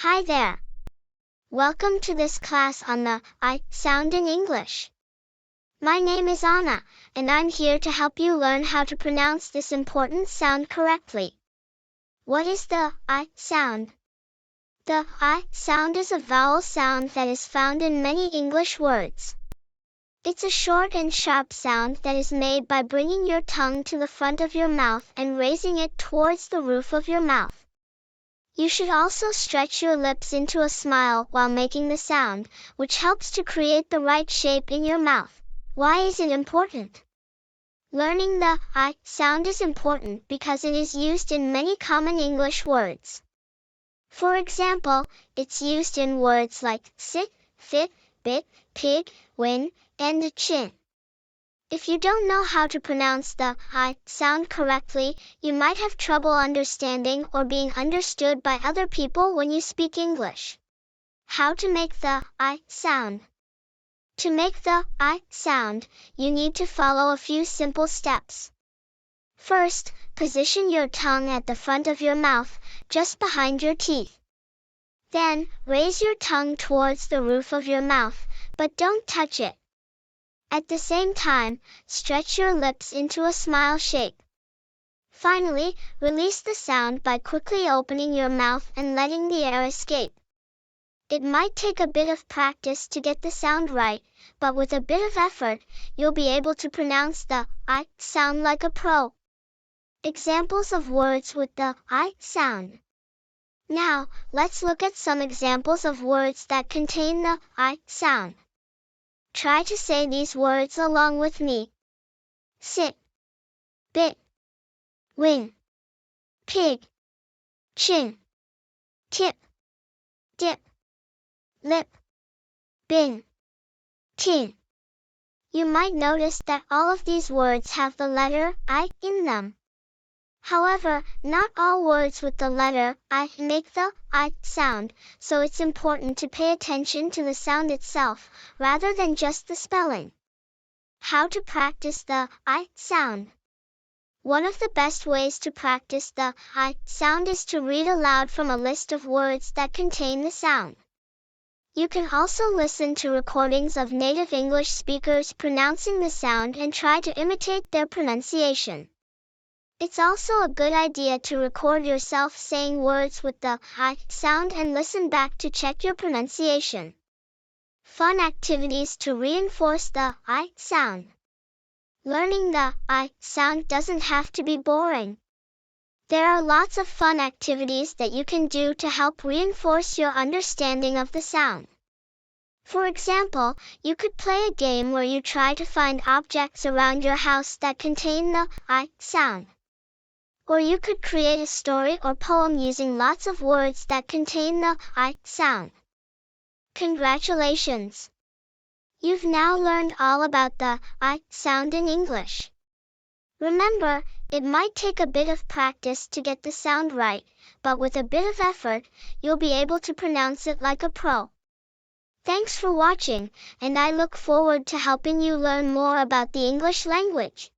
Hi there. Welcome to this class on the I sound in English. My name is Anna, and I'm here to help you learn how to pronounce this important sound correctly. What is the I sound? The I sound is a vowel sound that is found in many English words. It's a short and sharp sound that is made by bringing your tongue to the front of your mouth and raising it towards the roof of your mouth. You should also stretch your lips into a smile while making the sound, which helps to create the right shape in your mouth. Why is it important? Learning the I sound is important because it is used in many common English words. For example, it's used in words like sit, fit, bit, pig, win, and chin. If you don't know how to pronounce the I sound correctly, you might have trouble understanding or being understood by other people when you speak English. How to make the I sound? To make the I sound, you need to follow a few simple steps. First, position your tongue at the front of your mouth, just behind your teeth. Then, raise your tongue towards the roof of your mouth, but don't touch it. At the same time, stretch your lips into a smile shape. Finally, release the sound by quickly opening your mouth and letting the air escape. It might take a bit of practice to get the sound right, but with a bit of effort, you'll be able to pronounce the I sound like a pro. Examples of words with the I sound. Now, let's look at some examples of words that contain the I sound. Try to say these words along with me. Sit, bit, win, pig, chin, tip, dip, lip, bin, tin. You might notice that all of these words have the letter I in them. However, not all words with the letter I make the I sound, so it's important to pay attention to the sound itself, rather than just the spelling. How to practice the I sound? One of the best ways to practice the I sound is to read aloud from a list of words that contain the sound. You can also listen to recordings of native English speakers pronouncing the sound and try to imitate their pronunciation. It's also a good idea to record yourself saying words with the I sound and listen back to check your pronunciation. Fun activities to reinforce the I sound. Learning the I sound doesn't have to be boring. There are lots of fun activities that you can do to help reinforce your understanding of the sound. For example, you could play a game where you try to find objects around your house that contain the I sound. Or you could create a story or poem using lots of words that contain the I sound. Congratulations! You've now learned all about the I sound in English. Remember, it might take a bit of practice to get the sound right, but with a bit of effort, you'll be able to pronounce it like a pro. Thanks for watching, and I look forward to helping you learn more about the English language.